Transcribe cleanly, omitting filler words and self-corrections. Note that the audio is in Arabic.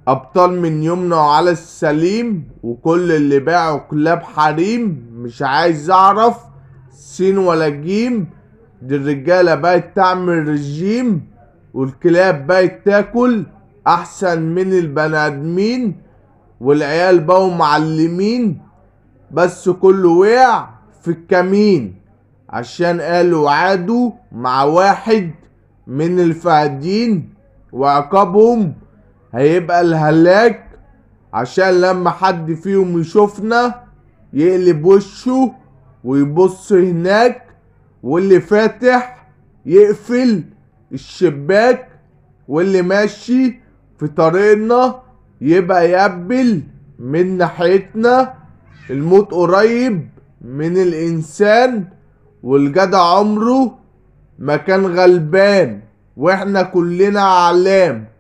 ابطال من يمنى على السليم، وكل اللي باعوا كلاب حريم. مش عايز اعرف سين ولا جيم. دي الرجالة بقت تعمل رجيم، والكلاب بقت تاكل احسن من البني ادمين، والعيال بقوا معلمين. بس كله وقع في الكمين، عشان قالوا عادوا مع واحد من الفاهدين، وعقابهم هيبقى الهلاك. عشان لما حد فيهم يشوفنا يقلب وشه ويبص هناك، واللي فاتح يقفل الشباك، واللي ماشي في طريقنا يبقى يقبل من ناحيتنا. الموت قريب من الإنسان، والجدع عمره ما كان غلبان، واحنا كلنا أعلام.